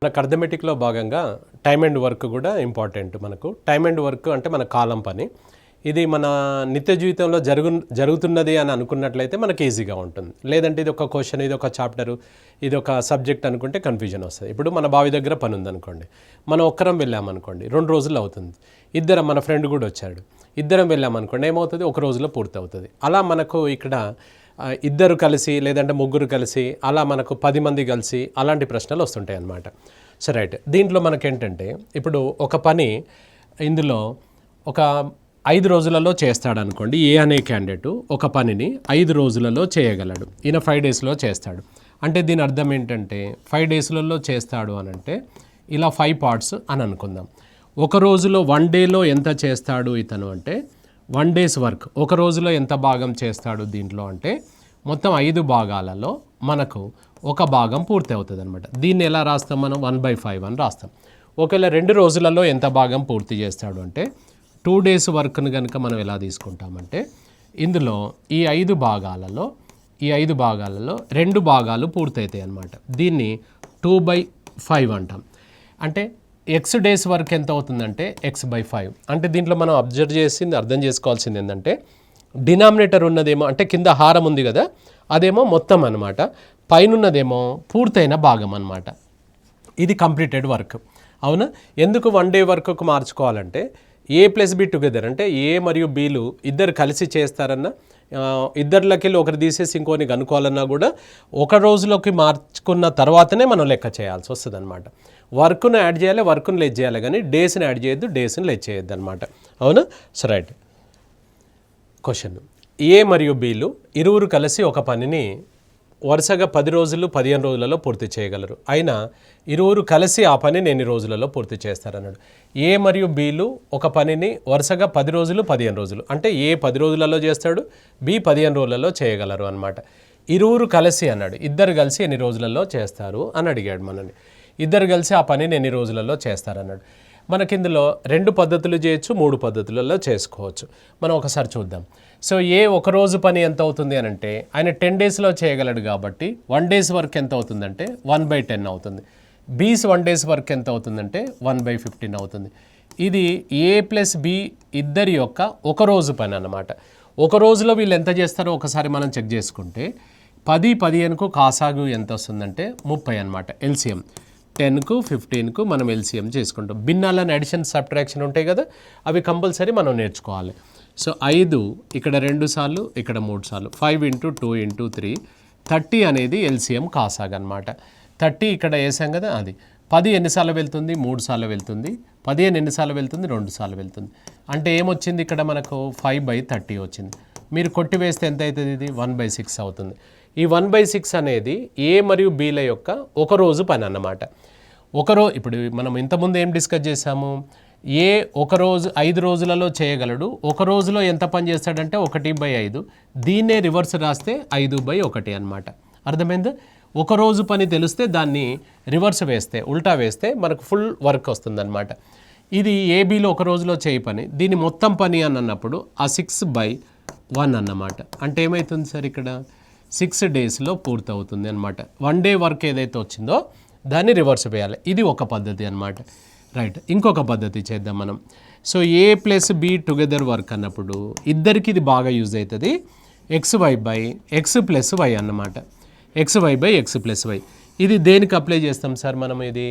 మనకు అర్థమెటిక్లో భాగంగా time and work కూడా ఇంపార్టెంట్. మనకు టైమ్ అండ్ వర్క్ అంటే మన కాలం పని. ఇది మన నిత్య జీవితంలో జరుగుతున్నది అని అనుకున్నట్లయితే మనకి ఈజీగా ఉంటుంది. లేదంటే ఇది ఒక క్వశ్చన్, ఇది ఒక చాప్టరు, ఇది ఒక సబ్జెక్ట్ అనుకుంటే కన్ఫ్యూజన్ వస్తుంది. ఇప్పుడు మన బావి దగ్గర పని ఉందనుకోండి, మనం ఒక్కరం వెళ్ళామనుకోండి 2 రోజులు అవుతుంది. ఇద్దరం, మన ఫ్రెండ్ కూడా వచ్చాడు, ఇద్దరం వెళ్ళామనుకోండి ఏమవుతుంది, ఒక రోజులో పూర్తి అవుతుంది. అలా మనకు ఇక్కడ ఇద్దరు కలిసి లేదంటే ముగ్గురు కలిసి అలా మనకు 10 మంది కలిసి అలాంటి ప్రశ్నలు వస్తుంటాయి అన్నమాట. సో రైట్, దీంట్లో మనకేంటంటే ఇప్పుడు ఒక పని ఇందులో ఒక 5 రోజులలో చేస్తాడనుకోండి. ఏ అనే క్యాండిడేట్ ఒక పనిని 5 రోజులలో చేయగలడు. ఈయన 5 డేస్లో చేస్తాడు. అంటే దీని అర్థం ఏంటంటే 5 డేస్లలో చేస్తాడు అని అంటే ఇలా 5 పార్ట్స్ అని అనుకుందాం. ఒక రోజులో 1 డేలో ఎంత చేస్తాడు ఇతను అంటే 1 డేస్ వర్క్. ఒక రోజులో ఎంత భాగం చేస్తాడు దీంట్లో అంటే మొత్తం 5 భాగాలలో మనకు ఒక భాగం పూర్తి అవుతుంది అనమాట. దీన్ని ఎలా రాస్తాం మనం? 1/5 అని రాస్తాం. ఒకవేళ 2 రోజులలో ఎంత భాగం పూర్తి చేస్తాడు అంటే 2 డేస్ వర్క్ను కనుక మనం ఎలా తీసుకుంటామంటే ఇందులో ఈ 5 భాగాలలో 2 భాగాలు పూర్తవుతాయి అన్నమాట. దీన్ని 2/5 అంటాం. అంటే ఎక్స్ డేస్ వర్క్ ఎంత అవుతుందంటే x/5. అంటే దీంట్లో మనం అబ్జర్వ్ చేసింది, అర్థం చేసుకోవాల్సింది ఏంటంటే డినామినేటర్ ఉన్నదేమో అంటే కింద హారం ఉంది కదా, అదేమో మొత్తం అనమాట, పైనున్నదేమో పూర్తయిన భాగం అనమాట. ఇది కంప్లీటెడ్ వర్క్. అవునా? ఎందుకు 1 డే వర్క్కు మార్చుకోవాలంటే A+B టుగెదర్ అంటే ఏ మరియు బీలు ఇద్దరు కలిసి చేస్తారన్నా, ఇద్దరిలోకి ఒకరు తీసేసి ఇంకోని కనుక్కోవాలన్నా కూడా ఒక రోజులోకి మార్చుకున్న తర్వాతనే మనం లెక్క చేయాల్సి వస్తుంది అనమాట. వర్క్ను యాడ్ చేయాలి, వర్క్ను లెజ్ చేయాలి, కానీ డేస్ని యాడ్ చేయొద్దు, డేస్ని లెజ్ చేయొద్దు అనమాట. అవునా? So right, question. ఏ మరియు బీలు ఇరువురు కలిసి ఒక పనిని వరుసగా 10 రోజులు 15 రోజులలో పూర్తి చేయగలరు. అయినా ఇరువురు కలిసి ఆ పనిని ఎన్ని రోజులలో పూర్తి చేస్తారన్నాడు. ఏ మరియు బీలు ఒక పనిని వరుసగా 10 రోజులు 15 రోజులు అంటే ఏ 10 రోజులలో చేస్తాడు, బి 15 రోజులలో చేయగలరు అనమాట. ఇరువురు కలిసి అన్నాడు. ఇద్దరు కలిసి ఎన్ని రోజులలో చేస్తారు అని అడిగాడు మనల్ని. ఇద్దరు కలిసి ఆ పనిని ఎన్ని రోజులలో చేస్తారన్నాడు. మనకి ఇందులో 2 పద్ధతులు చేయొచ్చు, 3 పద్ధతులలో చేసుకోవచ్చు. మనం ఒకసారి చూద్దాం. సో ఏ ఒక రోజు పని ఎంత అవుతుంది అని అంటే ఆయన 10 డేస్లో చేయగలడు కాబట్టి 1 డేస్ వర్క్ ఎంత అవుతుందంటే 1/10 అవుతుంది. బీస్ 1 డేస్ వర్క్ ఎంత అవుతుందంటే 1/15 అవుతుంది. ఇది A+B ఇద్దరి యొక్క ఒక రోజు పని అన్నమాట. ఒక రోజులో వీళ్ళు ఎంత చేస్తారో ఒకసారి మనం చెక్ చేసుకుంటే 10, 15కు కాసాగు ఎంత వస్తుందంటే 30 అనమాట. ఎల్సిఎం 10కు 15కు మనం ఎల్సిఎం చేసుకుంటాం. భిన్నాలను అడిషన్ సబ్ట్రాక్షన్ ఉంటాయి కదా, అవి కంపల్సరీ మనం నేర్చుకోవాలి. సో 5 ఇక్కడ 2 సార్లు, ఇక్కడ 3 సార్లు, 5 × 2 × 3 30 అనేది ఎల్సిఎం కాసాగ్ అనమాట. 30 ఇక్కడ వేసాం కదా, అది 10 ఎన్నిసార్లు వెళ్తుంది? 3 సార్లు వెళ్తుంది. 15 ఎన్నిసార్లు వెళ్తుంది? 2 సార్లు వెళ్తుంది. అంటే ఏమొచ్చింది ఇక్కడ మనకు 5/30 వచ్చింది. మీరు కొట్టివేస్తే ఎంత అవుతుంది? ఇది 1/6 అవుతుంది. ఈ 1/6 అనేది ఏ మరియు బీల యొక్క ఒక రోజు పని అన్నమాట. ఇప్పుడు మనం ఇంతకుముందు ఏం డిస్కస్ చేసాము? ఏ ఒక రోజు 5 రోజులలో చేయగలడు, ఒక రోజులో ఎంత పని చేస్తాడంటే 1/5. దీన్నే రివర్స్ రాస్తే 5/1 అనమాట. అర్థమైందా? ఒక రోజు పని తెలిస్తే దాన్ని రివర్స్ వేస్తే, ఉల్టా వేస్తే మనకు ఫుల్ వర్క్ వస్తుందన్నమాట. ఇది ఏబీలో ఒక రోజులో చేయి పని, దీని మొత్తం పని అని అన్నప్పుడు ఆ 6/1 అన్నమాట. అంటే ఏమవుతుంది సార్, ఇక్కడ 6 డేస్లో పూర్తవుతుంది అనమాట. 1 డే వర్క్ ఏదైతే వచ్చిందో దాన్ని రివర్స్ వేయాలి. ఇది ఒక పద్ధతి అనమాట. రైట్, ఇంకొక పద్ధతి చేద్దాం మనం. సో A+B టుగెదర్ వర్క్ అన్నప్పుడు ఇద్దరికి ఇది బాగా యూజ్ అవుతుంది. XY/X+Y అన్నమాట. XY/X+Y ఇది దేనికి అప్లై చేస్తాం సార్ మనం? ఇది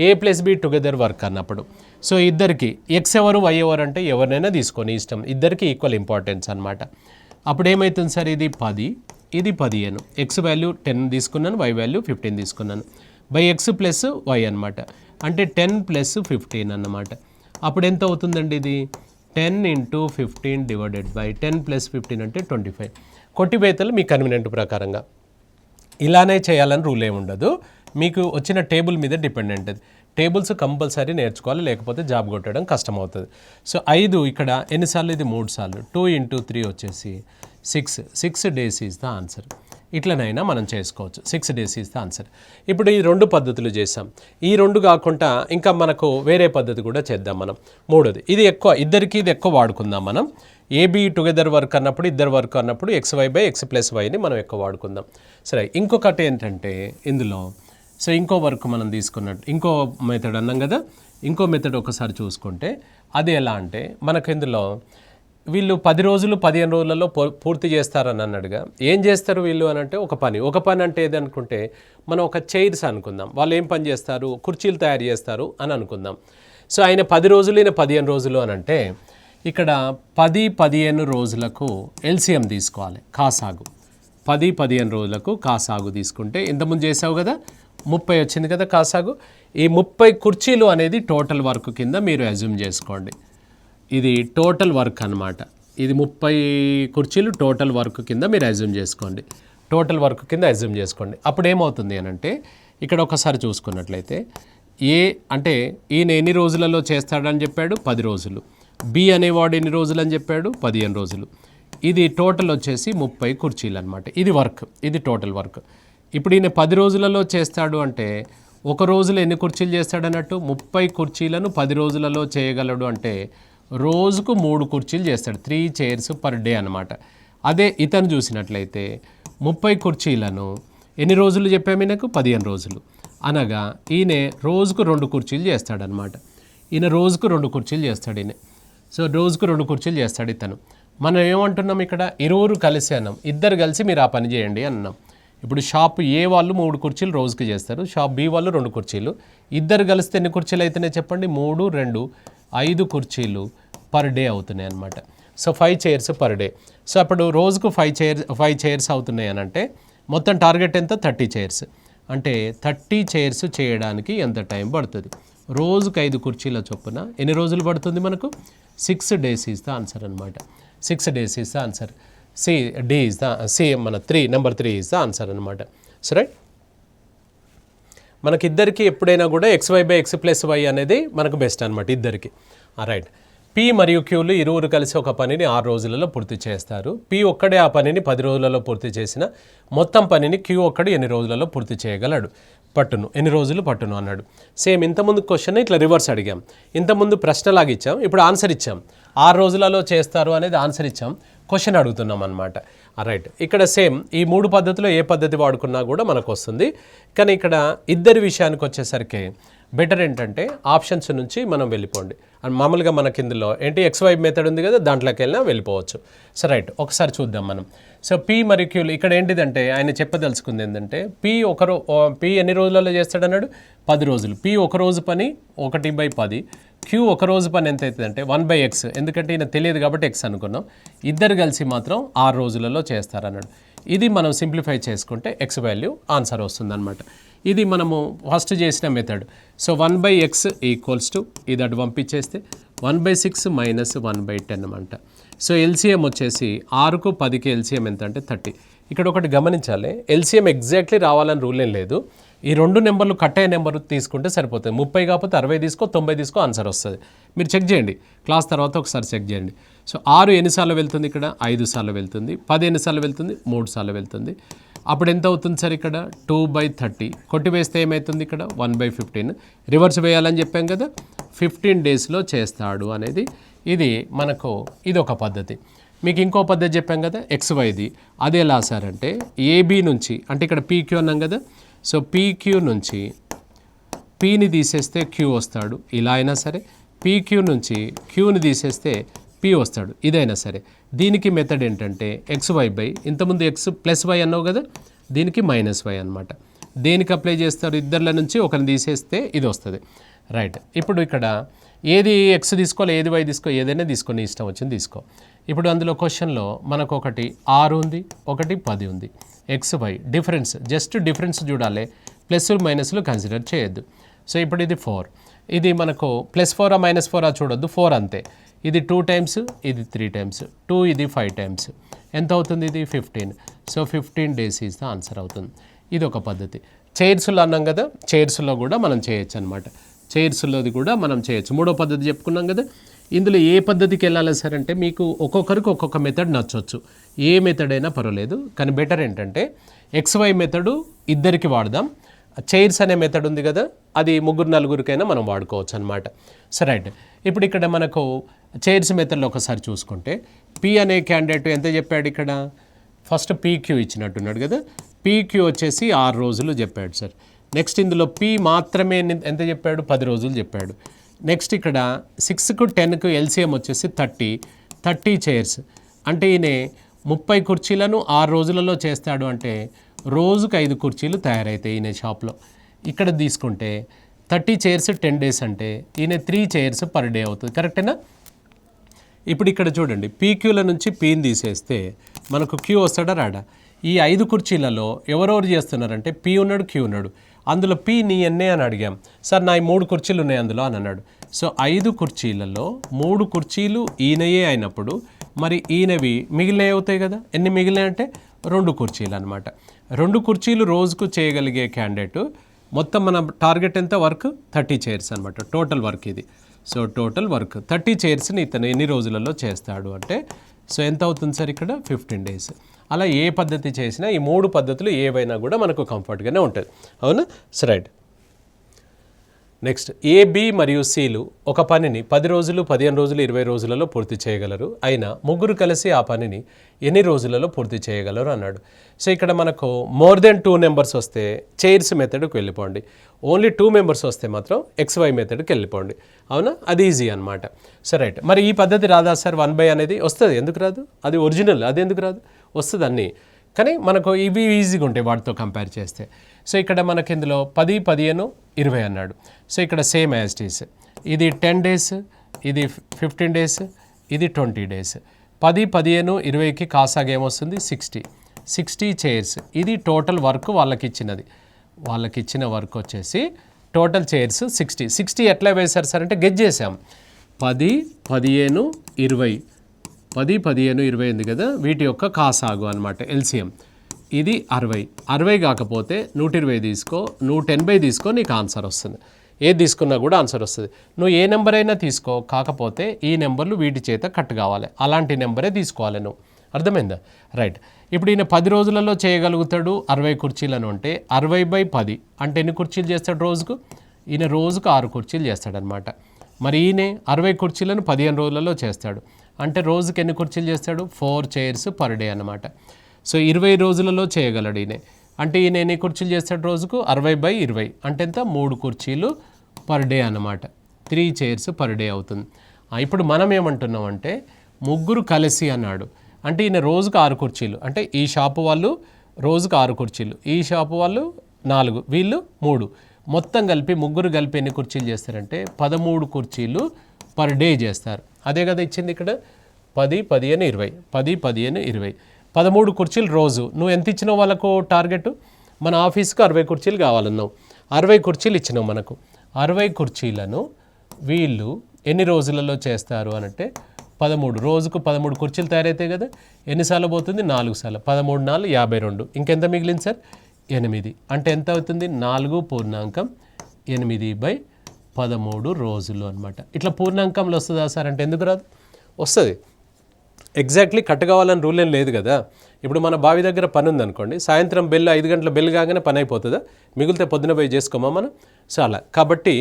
A+B టుగెదర్ వర్క్ అన్నప్పుడు. సో ఇద్దరికి ఎక్స్ ఎవరు, వై ఎవరు అంటే ఎవరినైనా తీసుకొని ఇష్టం, ఇద్దరికి ఈక్వల్ ఇంపార్టెన్స్ అనమాట. అప్పుడు ఏమవుతుంది సార్, ఇది 10, ఇది 15. ఎక్స్ వాల్యూ 10 తీసుకున్నాను, వై వాల్యూ 15 తీసుకున్నాను. X+Y అనమాట. అంటే 10 + 15 అన్నమాట. అప్పుడు ఎంత అవుతుందండి? ఇది 10 × 15 / 10 + 15 అంటే 25. కొట్టివేతలు మీ కన్వీనియంట్ ప్రకారంగా ఇలానే చేయాలని రూల్ ఏమి ఉండదు. మీకు వచ్చిన టేబుల్ మీద డిపెండెంట్. అది టేబుల్స్ కంపల్సరీ నేర్చుకోవాలి, లేకపోతే జాబ్ కొట్టడం కష్టం అవుతుంది. సో 5 ఇక్కడ ఎన్నిసార్లు? ఇది 3 సార్లు. 2 × 3 వచ్చేసి 6 డేస్ ఈజ్ ద ఆన్సర్. ఇట్లనైనా మనం చేసుకోవచ్చు. 6 డేస్ ఈజ్ ద ఆన్సర్. ఇప్పుడు ఈ 2 పద్ధతులు చేసాం. ఈ 2 కాకుండా ఇంకా మనకు వేరే పద్ధతి కూడా చేద్దాం మనం. 3ది, ఇది ఎక్కువ, ఇద్దరికి ఇది ఎక్కువ వాడుకుందాం మనం. ఏబీ టుగెదర్ వర్క్ అన్నప్పుడు, ఇద్దరు వర్క్ అన్నప్పుడు XY/X+Yని మనం ఎక్కువ వాడుకుందాం. సరే, ఇంకొకటి ఏంటంటే ఇందులో సో ఇంకో వర్క్ మనం తీసుకున్నట్టు ఇంకో మెథడ్ అన్నాం కదా, ఇంకో మెథడ్ ఒకసారి చూసుకుంటే అది ఎలా అంటే మనకు ఇందులో వీళ్ళు 10 రోజులు 15 రోజులలో పూర్తి చేస్తారని అన్నాడుగా. ఏం చేస్తారు వీళ్ళు అని అంటే ఒక పని అంటే ఏదనుకుంటే మనం ఒక చైర్స్ అనుకుందాం. వాళ్ళు ఏం పని చేస్తారు, కుర్చీలు తయారు చేస్తారు అని అనుకుందాం. సో ఆయన 10 రోజులు ఈయన 15 రోజులు అని అంటే ఇక్కడ 10-15 రోజులకు ఎల్సిఎం తీసుకోవాలి. కాసాగు 10-15 రోజులకు కాసాగు తీసుకుంటే ఇంతకుముందు చేసావు కదా 30 వచ్చింది కదా కాసాగు. ఈ 30 కుర్చీలు అనేది టోటల్ వర్క్ కింద మీరు అజ్యూమ్ చేసుకోండి. ఇది టోటల్ వర్క్ అనమాట. ఇది 30 కుర్చీలు టోటల్ వర్క్ కింద మీరు అజ్యూమ్ చేసుకోండి. టోటల్ వర్క్ కింద అజ్యూమ్ చేసుకోండి. అప్పుడు ఏమవుతుంది అని అంటే ఇక్కడ ఒకసారి చూసుకున్నట్లయితే ఏ అంటే ఈయన ఎన్ని రోజులలో చేస్తాడని చెప్పాడు 10 రోజులు. బి అనేవాడు ఎన్ని రోజులు అని చెప్పాడు 15 రోజులు. ఇది టోటల్ వచ్చేసి 30 కుర్చీలు అనమాట. ఇది వర్క్, ఇది టోటల్ వర్క్. ఇప్పుడు ఈయన 10 రోజులలో చేస్తాడు అంటే ఒక రోజులో ఎన్ని కుర్చీలు చేస్తాడన్నట్టు 30 కుర్చీలను 10 రోజులలో చేయగలడు అంటే రోజుకు 3 కుర్చీలు చేస్తాడు. 3 చైర్స్ పర్ డే అనమాట. అదే ఇతను చూసినట్లయితే 30 కుర్చీలను ఎన్ని రోజులు చెప్పాము ఈయనకు 15 రోజులు అనగా ఈయన రోజుకు 2 కుర్చీలు చేస్తాడనమాట. ఈయన రోజుకు 2 కుర్చీలు చేస్తాడు ఈయన. సో రోజుకు 2 కుర్చీలు చేస్తాడు ఇతను. మనం ఏమంటున్నాం ఇక్కడ ఇరువురు కలిసి అన్నాం, ఇద్దరు కలిసి మీరు ఆ పని చేయండి అన్నాం. ఇప్పుడు షాప్ ఏ వాళ్ళు 3 కుర్చీలు రోజుకి చేస్తారు, షాప్ బి వాళ్ళు 2 కుర్చీలు. ఇద్దరు కలిస్తే ఎన్ని కుర్చీలు అవుతున్నాయి చెప్పండి, 3, 2, 5 కుర్చీలు పర్ డే అవుతున్నాయి అనమాట. So 5 chairs per day. So అప్పుడు రోజుకు 5 చైర్స్ అవుతున్నాయి అని అంటే మొత్తం టార్గెట్ ఎంత 30 చైర్స్. అంటే 30 చైర్స్ చేయడానికి ఎంత టైం పడుతుంది, రోజుకు 5 కుర్చీల చొప్పున ఎన్ని రోజులు పడుతుంది మనకు 6 days ఈజ్ ద ఆన్సర్ అనమాట. 6 days is the answer. D is the మన నెంబర్ 3 ఈజ్ ద ఆన్సర్ అనమాట. సో రైట్, మనకి ఇద్దరికి ఎప్పుడైనా కూడా XY/X+Y అనేది మనకు బెస్ట్ అనమాట ఇద్దరికి. రైట్, పి మరియు క్యూలు ఇరువురు కలిసి ఒక పనిని 6 రోజులలో పూర్తి చేస్తారు. పి ఒక్కడే ఆ పనిని 10 రోజులలో పూర్తి చేసిన మొత్తం పనిని క్యూ ఒక్కడు ఎన్ని రోజులలో పూర్తి చేయగలడు ఎన్ని రోజులు పట్టును అన్నాడు. సేమ్ ఇంతకుముందు క్వశ్చన్ ఇట్లా రివర్స్ అడిగాం. ఇంతకుముందు ప్రశ్నలాగా ఇచ్చాం, ఇప్పుడు ఆన్సర్ ఇచ్చాం. 6 రోజులలో చేస్తారు అనేది ఆన్సర్ ఇచ్చాం, క్వశ్చన్ అడుగుతున్నాం అనమాట. రైట్, ఇక్కడ సేమ్ ఈ 3 పద్ధతిలో ఏ పద్ధతి వాడుకున్నా కూడా మనకు వస్తుంది. కానీ ఇక్కడ ఇద్దరి విషయానికి వచ్చేసరికి బెటర్ ఏంటంటే ఆప్షన్స్ నుంచి మనం వెళ్ళిపోండి. అండ్ మామూలుగా మనకి ఇందులో ఏంటి XY మెథడ్ ఉంది కదా, దాంట్లోకి వెళ్ళినా వెళ్ళిపోవచ్చు. సో రైట్, ఒకసారి చూద్దాం మనం. సో పి మరియు క్యూలు ఇక్కడ ఏంటిదంటే ఆయన చెప్పదలుచుకుంది ఏంటంటే పి ఎన్ని రోజులలో చేస్తాడన్నాడు 10 రోజులు. పి ఒక రోజు పని 1/10. క్యూ ఒక రోజు పని ఎంత అవుతుందంటే 1/x. ఎందుకంటే ఈయన తెలియదు కాబట్టి x అనుకున్నాం. ఇద్దరు కలిసి మాత్రం 6 రోజులలో చేస్తారన్నాడు. ఇది మనం సింప్లిఫై చేసుకుంటే x వాల్యూ ఆన్సర్ వస్తుందన్నమాట. ఇది మనము ఫస్ట్ చేసిన method. So 1/x equals to ఇది అటు పంపించేస్తే 1/6 మైనస్ 1/10 అనమాట. సో ఎల్సిఎం వచ్చేసి 6కు 10కి ఎల్సిఎం ఎంత అంటే 30. ఇక్కడ ఒకటి గమనించాలి, ఎల్సిఎం ఎగ్జాక్ట్లీ రావాలని రూల్ ఏం లేదు. ఈ 2 నెంబర్లు కట్ అయ్యే నెంబర్ తీసుకుంటే సరిపోతుంది. 30 కాకపోతే 60 తీసుకో, 90 తీసుకో, ఆన్సర్ వస్తుంది. మీరు చెక్ చేయండి, క్లాస్ తర్వాత ఒకసారి చెక్ చేయండి. సో 6 ఎన్నిసార్లు వెళ్తుంది ఇక్కడ 5 సార్లు వెళ్తుంది. 10 ఎన్నిసార్లు వెళ్తుంది 3 సార్లు వెళ్తుంది. అప్పుడు ఎంత అవుతుంది సార్ ఇక్కడ 2/30. కొట్టివేస్తే ఏమవుతుంది ఇక్కడ 1/15. రివర్స్ వేయాలని చెప్పాం కదా, 15 డేస్లో చేస్తాడు అనేది ఇది మనకు ఇది ఒక పద్ధతి. మీకు ఇంకో పద్ధతి చెప్పాం కదా XYది, అది ఎలా సార్ అంటే ఏబీ నుంచి అంటే ఇక్కడ పీక్యూ అన్నాం కదా. సో పీక్యూ నుంచి పీని తీసేస్తే క్యూ వస్తాడు, ఇలా అయినా సరే. పీక్యూ నుంచి క్యూని తీసేస్తే పీ వస్తాడు, ఇదైనా సరే. దీనికి మెథడ్ ఏంటంటే XY/, ఇంతకుముందు X+Y అన్నావు కదా, దీనికి -Y అనమాట. దేనికి అప్లై చేస్తారు, ఇద్దర్ల నుంచి ఒకరిని తీసేస్తే ఇది వస్తుంది. రైట్, ఇప్పుడు ఇక్కడ ఏది X తీసుకోవాలి ఏది Y తీసుకో, ఏదైనా తీసుకొని ఇష్టం వచ్చింది తీసుకో. ఇప్పుడు అందులో క్వశ్చన్లో మనకు ఒకటి 6 ఉంది, ఒకటి 10 ఉంది. XY డిఫరెన్స్, జస్ట్ డిఫరెన్స్ చూడాలి, ప్లస్లు మైనస్లు కన్సిడర్ చేయొద్దు. సో ఇప్పుడు ఇది 4, ఇది మనకు +4 -4 చూడొద్దు, 4 అంతే. ఇది 2 టైమ్స్, ఇది 3 టైమ్స్, 2 ఇది 5 టైమ్స్. ఎంత అవుతుంది ఇది 15. So 15 days is the answer అవుతుంది. ఇది ఒక పద్ధతి. చైర్స్లో అన్నాం కదా, చైర్స్లో కూడా మనం చేయొచ్చు అనమాట. చైర్స్లోది కూడా మనం చేయొచ్చు. మూడో పద్ధతి చెప్పుకున్నాం కదా. ఇందులో ఏ పద్ధతికి వెళ్ళాలి సార్ అంటే మీకు ఒక్కొక్కరికి ఒక్కొక్క మెథడ్ నచ్చవచ్చు, ఏ మెథడ్ అయినా పర్వాలేదు. కానీ బెటర్ ఏంటంటే XY మెథడు ఇద్దరికి వాడదాం. చైర్స్ అనే మెథడ్ ఉంది కదా, అది 3-4కైనా మనం వాడుకోవచ్చు అనమాట. సరే రైట్, ఇప్పుడు ఇక్కడ మనకు చైర్స్ మెథడ్లో ఒకసారి చూసుకుంటే పి అనే క్యాండిడేట్ ఎంత చెప్పాడు ఇక్కడ, ఫస్ట్ పీక్యూ ఇచ్చినట్టున్నాడు కదా. పీక్యూ వచ్చేసి 6 రోజులు చెప్పాడు సార్. నెక్స్ట్ ఇందులో పి మాత్రమే ఎంత చెప్పాడు, 10 రోజులు చెప్పాడు. నెక్స్ట్ ఇక్కడ 6కు 10కు ఎల్సిఎం వచ్చేసి 30 చైర్స్. అంటే ఈయన 30 కుర్చీలను 6 రోజులలో చేస్తాడు. అంటే రోజుకు 5 కుర్చీలు తయారవుతాయి ఈయన షాప్లో. ఇక్కడ తీసుకుంటే 30 చైర్స్ 10 డేస్ అంటే ఈయన 3 చైర్స్ పర్ డే అవుతుంది. కరెక్టేనా? ఇప్పుడు ఇక్కడ చూడండి, పీక్యూల నుంచి పీని తీసేస్తే మనకు క్యూ వస్తాడా రాడా? ఈ 5 కుర్చీలలో ఎవరెవరు చేస్తున్నారంటే పీ ఉన్నాడు, క్యూ ఉన్నాడు. అందులో పీ నీ ఎన్నే అని అడిగాం. సార్ నా 3 కుర్చీలు ఉన్నాయి అందులో అని అన్నాడు. సో 5 కుర్చీలలో 3 కుర్చీలు ఈయనయే అయినప్పుడు మరి ఈయనవి మిగిలినవి అవుతాయి కదా. ఎన్ని మిగిలినాయి అంటే 2 కుర్చీలు అనమాట. 2 కుర్చీలు రోజుకు చేయగలిగే క్యాండిడేట్. మొత్తం మన టార్గెట్ ఎంత వర్క్ 30 చైర్స్ అనమాట. టోటల్ వర్క్ ఇది. సో టోటల్ వర్క్ 30 చైర్స్ని ఇతను ఎన్ని రోజులలో చేస్తాడు అంటే సో ఎంత అవుతుంది సార్ ఇక్కడ 15 డేస్. అలా ఏ పద్ధతి చేసినా ఈ 3 పద్ధతులు ఏవైనా కూడా మనకు కంఫర్ట్గానే ఉంటుంది. అవునా? So right. నెక్స్ట్ ఏ, బి మరియు సిలు ఒక పనిని 10 రోజులు, 15 రోజులు, 20 రోజులలో పూర్తి చేయగలరు. అయినా ముగ్గురు కలిసి ఆ పనిని ఎన్ని రోజులలో పూర్తి చేయగలరు అన్నాడు. సో ఇక్కడ మనకు మోర్ దెన్ 2 నెంబర్స్ వస్తే చైర్స్ మెథడ్కి వెళ్ళిపోండి. ఓన్లీ 2 మెంబర్స్ వస్తే మాత్రం XY మెథడ్కి వెళ్ళిపోండి. అవునా? అది ఈజీ అనమాట. So right. మరి ఈ పద్ధతి రాదా సార్ 1/, అనేది వస్తుంది. ఎందుకు రాదు? అది ఒరిజినల్, అది ఎందుకు రాదు? వస్తుంది అన్నీ. కానీ మనకు ఇవి ఈజీగా ఉంటాయి వాటితో కంపేర్ చేస్తే. సో ఇక్కడ మనకి ఇందులో 10, 15, 20 అన్నాడు. సో ఇక్కడ సేమ్ యాజ్ ఇట్ ఈస్. ఇది 10 డేస్, ఇది 15 డేస్, ఇది 20 డేస్. 10, 15, 20కి కాసాగా ఏమొస్తుంది 60 చైర్స్. ఇది టోటల్ వర్క్ వాళ్ళకి ఇచ్చినది. వాళ్ళకి ఇచ్చిన వర్క్ వచ్చేసి టోటల్ చైర్స్ 60 ఎట్లా వేశారు సార్ అంటే గెజ్ చేసాం. 10, 15, 20 10, 15, 20 ఉంది కదా, వీటి యొక్క కాసాగు అనమాట ఎల్సిఎం. ఇది 60 కాకపోతే 120 తీసుకో, 180 తీసుకో, నీకు ఆన్సర్ వస్తుంది. ఏది తీసుకున్నా కూడా ఆన్సర్ వస్తుంది. నువ్వు ఏ నెంబర్ అయినా తీసుకో, కాకపోతే ఈ నెంబర్లు వీటి చేత కట్ కావాలి. అలాంటి నెంబరే తీసుకోవాలి నువ్వు. అర్థమైందా? రైట్. ఇప్పుడు ఈయన 10 రోజులలో చేయగలుగుతాడు 60 కుర్చీలను అంటే 60/10 అంటే ఎన్ని కుర్చీలు చేస్తాడు రోజుకు? ఈయన రోజుకు 6 కుర్చీలు చేస్తాడనమాట. మరి ఈయన 60 కుర్చీలను 15 రోజులలో చేస్తాడు. అంటే రోజుకి ఎన్ని కుర్చీలు చేస్తాడు? 4 చైర్స్ పర్ డే అనమాట. సో 20 రోజులలో చేయగలడు ఈయన. అంటే ఈయన ఎన్ని కుర్చీలు చేస్తాడు రోజుకు? 60/20 అంటే ఎంత? 3 కుర్చీలు పర్ డే అన్నమాట. 3 చైర్స్ పర్ డే అవుతుంది. ఇప్పుడు మనం ఏమంటున్నామంటే ముగ్గురు కలిసి అన్నాడు. అంటే ఈయన రోజుకు 6 కుర్చీలు. అంటే ఈ షాపు వాళ్ళు రోజుకు 6 కుర్చీలు, ఈ షాపు వాళ్ళు 4, వీళ్ళు 3, మొత్తం కలిపి ముగ్గురు కలిపి ఎన్ని కుర్చీలు చేస్తారంటే 13 కుర్చీలు పర్ డే చేస్తారు. అదే కదా ఇచ్చింది ఇక్కడ 10, 15, 20 10, 15, 20 13 కుర్చీలు రోజు. నువ్వు ఎంత ఇచ్చినావు వాళ్ళకు టార్గెట్? మన ఆఫీస్కి 60 కుర్చీలు కావాలన్నావు. 60 కుర్చీలు ఇచ్చినావు మనకు. 60 కుర్చీలను వీళ్ళు ఎన్ని రోజులలో చేస్తారు అనంటే 13. రోజుకు 13 కుర్చీలు తయారైతాయి కదా. ఎన్నిసార్లు పోతుంది? 4 సార్లు. 13 4 52. ఇంకెంత మిగిలింది సార్? 8. అంటే ఎంత అవుతుంది? 4/8/13 రోజులు అనమాట. ఇట్లా పూర్ణాంకంలో వస్తుందా సార్ అంటే ఎందుకు రాదు? వస్తుంది. ఎగ్జాక్ట్లీ కట్ కావాలని రూల్ ఏం లేదు కదా. ఇప్పుడు మన బావి దగ్గర పని ఉందనుకోండి, సాయంత్రం 5 గంటల బెల్ కాగానే పని అయిపోతుందా? మిగిలితే పొద్దున పోయి చేసుకోమా మనం? చాలా. కాబట్టి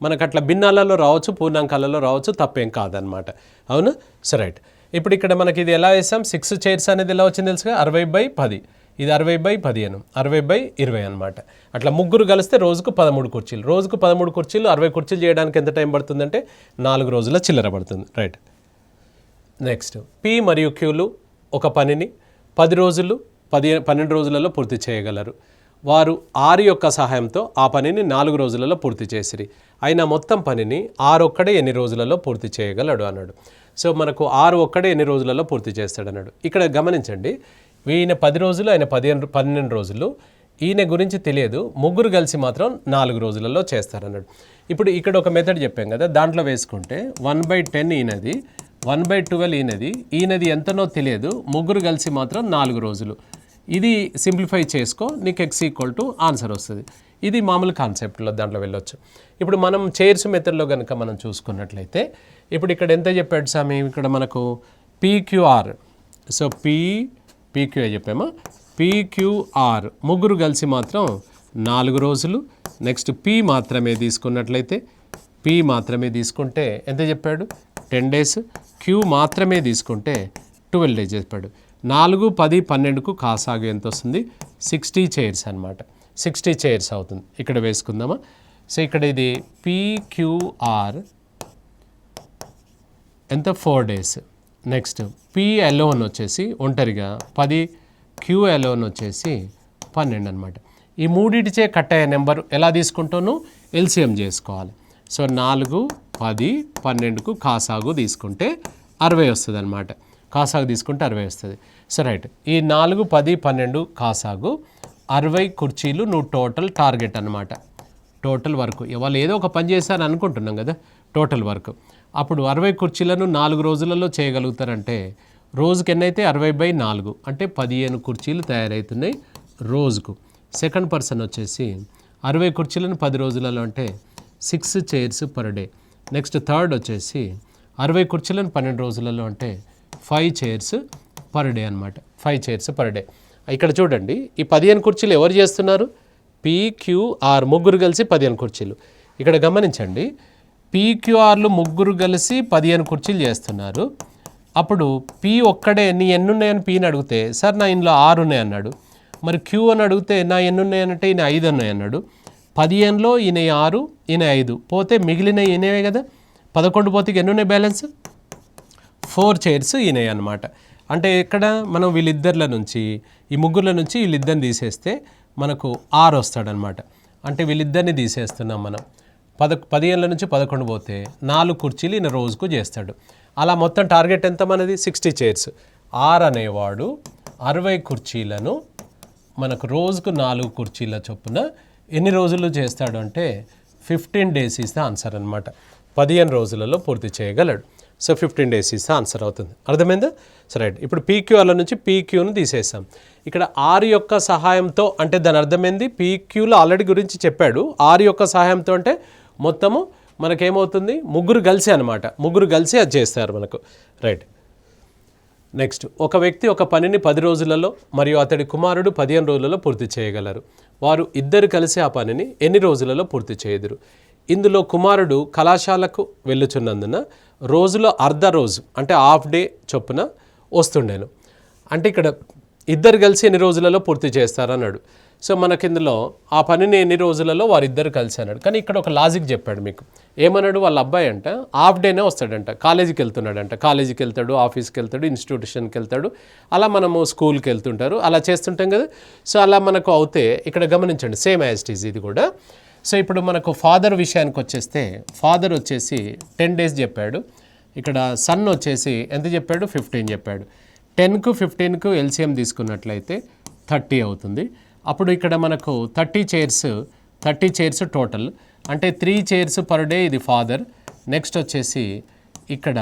మనకు అట్లా భిన్నాలలో రావచ్చు, పూర్ణాంకాలలో రావచ్చు, తప్పేం కాదనమాట. అవును? So right. ఇప్పుడు ఇక్కడ మనకి ఇది ఎలా వేసాం? 6 చైర్స్ అనేది ఎలా వచ్చింది తెలుసుగా? 60/10. ఇది 60/15, 60/20 అనమాట. అట్లా ముగ్గురు కలిస్తే రోజుకు 13 కుర్చీలు. రోజుకు 13 కుర్చీలు, 60 కుర్చీలు చేయడానికి ఎంత టైం పడుతుందంటే 4 రోజుల చిల్లర పడుతుంది. రైట్. నెక్స్ట్ పి మరియు క్యూలు ఒక పనిని 10 రోజులు, 12 రోజులలో పూర్తి చేయగలరు. వారు 6 యొక్క సహాయంతో ఆ పనిని 4 రోజులలో పూర్తి చేసిరి. అయినా మొత్తం పనిని 6 ఒక్కడే ఎన్ని రోజులలో పూర్తి చేయగలడు అన్నాడు. సో మనకు 6 ఒక్కడే ఎన్ని రోజులలో పూర్తి చేస్తాడు అన్నాడు. ఇక్కడ గమనించండి, ఈయన 10 రోజులు, ఆయన 12 రోజులు. ఈయన గురించి తెలియదు, ముగ్గురు కలిసి మాత్రం 4 రోజులలో చేస్తారన్నాడు. ఇప్పుడు ఇక్కడ ఒక మెథడ్ చెప్పాం కదా, దాంట్లో వేసుకుంటే 1/10 ఈయనది, 1/12 ఈయనది ఎంతనో తెలియదు, ముగ్గురు కలిసి మాత్రం 4 రోజులు. ఇది సింప్లిఫై చేసుకో, నీకు x ఆన్సర్ వస్తుంది. ఇది మామూలు కాన్సెప్ట్లో దాంట్లో వెళ్ళొచ్చు. ఇప్పుడు మనం చైర్స్ మెథడ్లో కనుక మనం చూసుకున్నట్లయితే ఇప్పుడు ఇక్కడ ఎంత చెప్పాడు స్వామి? ఇక్కడ మనకు PQR. So PQA చెప్పామా? PQR ముగ్గురు కలిసి మాత్రం 4 రోజులు. నెక్స్ట్ P మాత్రమే తీసుకున్నట్లయితే, P మాత్రమే తీసుకుంటే ఎంత చెప్పాడు? 10 డేస్. Q మాత్రమే తీసుకుంటే 12 డేస్ చెప్పాడు. 4, 10, 12కు కాసాగు ఎంత వస్తుంది? 60 చైర్స్ అనమాట. 60 చైర్స్ అవుతుంది. ఇక్కడ వేసుకుందామా. సో ఇక్కడ ఇది PQR ఎంత 4 days. నెక్స్ట్ P alone వచ్చేసి ఒంటరిగా 10, Q alone వచ్చేసి 12 అనమాట. ఈ మూడిటిచే కట్ అయ్యే నెంబర్ ఎలా తీసుకుంటాను, ఎల్సిఎం చేసుకోవాలి. సో 4, 10, 12కు కాసాగు తీసుకుంటే 60 వస్తుంది అనమాట. కాసాగు తీసుకుంటే 60 వస్తుంది. సో రైట్, ఈ 4, 10, 12 కాసాగు 60 కుర్చీలు నువ్వు టోటల్ టార్గెట్ అనమాట. టోటల్ వర్క్ ఇవాళ ఏదో ఒక పని చేశారని అనుకుంటున్నాం కదా, టోటల్ వర్క్. అప్పుడు 60 కుర్చీలను 4 రోజులలో చేయగలుగుతారంటే రోజుకి ఎన్నైతే 60/4 అంటే 15 కుర్చీలు తయారవుతున్నాయి రోజుకు. సెకండ్ పర్సన్ వచ్చేసి 60 కుర్చీలను 10 రోజులలో అంటే 6 chairs per day. Next third వచ్చేసి 60 కుర్చీలను 12 రోజులలో అంటే 5 చైర్స్ పర్ డే అనమాట. 5 చైర్స్ పర్ డే. ఇక్కడ చూడండి, ఈ 15 కుర్చీలు ఎవరు చేస్తున్నారు, PQR ముగ్గురు కలిసి 15 కుర్చీలు. ఇక్కడ గమనించండి, PQRలు ముగ్గురు కలిసి 15 కుర్చీలు చేస్తున్నారు. అప్పుడు P ఒక్కడే నీ ఎన్ని ఉన్నాయని Pని అడిగితే సార్ నా ఇందులో 6 ఉన్నాయి అన్నాడు. మరి Q అని అడిగితే నా ఎన్ని ఉన్నాయనంటే ఈయన 5 ఉన్నాయి అన్నాడు. 15లో ఈయన 6, ఈయన 5 పోతే మిగిలిన ఈయనవే కదా. 11 పోతే ఎన్ని ఉన్నాయి బ్యాలెన్స్, 4 చైర్స్ ఈయనవి అనమాట. అంటే ఇక్కడ మనం వీళ్ళిద్దరిల నుంచి, ఈ ముగ్గురుల నుంచి వీళ్ళిద్దరిని తీసేస్తే మనకు 6 వస్తాడనమాట. అంటే వీళ్ళిద్దరిని తీసేస్తున్నాం మనం. 15 నుంచి 11 పోతే 4 కుర్చీలు ఈయన రోజుకు చేస్తాడు. అలా మొత్తం టార్గెట్ ఎంత మనది, 60 చైర్స్. R అనేవాడు 60 కుర్చీలను మనకు రోజుకు 4 కుర్చీల చొప్పున ఎన్ని రోజుల్లో చేస్తాడు అంటే 15 days ఈస్ ద ఆన్సర్ అనమాట. 15 రోజులలో పూర్తి చేయగలడు. So 15 days is the answer అవుతుంది. అర్థమైందా? సరే, ఇప్పుడు PQRల నుంచి PQను తీసేసాం. ఇక్కడ R యొక్క సహాయంతో అంటే దాని అర్థమైంది, PQలో ఆల్రెడీ గురించి చెప్పాడు. R యొక్క సహాయంతో అంటే మొత్తము మనకేమవుతుంది, ముగ్గురు కలిసి అనమాట. ముగ్గురు కలిసి అది చేస్తారు మనకు. రైట్. నెక్స్ట్, ఒక వ్యక్తి ఒక పనిని 10 రోజులలో మరియు అతడి కుమారుడు 15 రోజులలో పూర్తి చేయగలరు. వారు ఇద్దరు కలిసి ఆ పనిని ఎన్ని రోజులలో పూర్తి చేయదురు? ఇందులో కుమారుడు కళాశాలకు వెళ్ళుచున్నందున రోజులో అర్ధ రోజు అంటే హాఫ్ డే చొప్పున వస్తుండేను. అంటే ఇక్కడ ఇద్దరు కలిసి ఎన్ని రోజులలో పూర్తి చేస్తారన్నాడు. సో మనకి ఇందులో ఆ పనిని ఎన్ని రోజులలో వారిద్దరు కలిసి అన్నాడు. కానీ ఇక్కడ ఒక లాజిక్ చెప్పాడు మీకు. ఏమన్నాడు, వాళ్ళ అబ్బాయి అంట హాఫ్ డేనే వస్తాడంట, కాలేజీకి వెళ్తున్నాడంట. కాలేజీకి వెళ్తాడు, ఆఫీస్కి వెళ్తాడు, ఇన్స్టిట్యూషన్కి వెళ్తాడు, అలా మనము స్కూల్కి వెళ్తుంటారు, అలా చేస్తుంటాం కదా. సో అలా మనకు అవుతే ఇక్కడ గమనించండి, సేమ్ యాజ్ ఇట్ ఈజ్ ఇది కూడా. సో ఇప్పుడు మనకు ఫాదర్ విషయానికి వచ్చేస్తే, ఫాదర్ వచ్చేసి 10 days చెప్పాడు. ఇక్కడ సన్ వచ్చేసి ఎంత చెప్పాడు, 15 చెప్పాడు. 10కు 15కు ఎల్సిఎం తీసుకున్నట్లయితే 30 అవుతుంది. అప్పుడు ఇక్కడ మనకు 30 చైర్స్ టోటల్ అంటే 3 చైర్స్ పర్ డే ఇది ఫాదర్. నెక్స్ట్ వచ్చేసి ఇక్కడ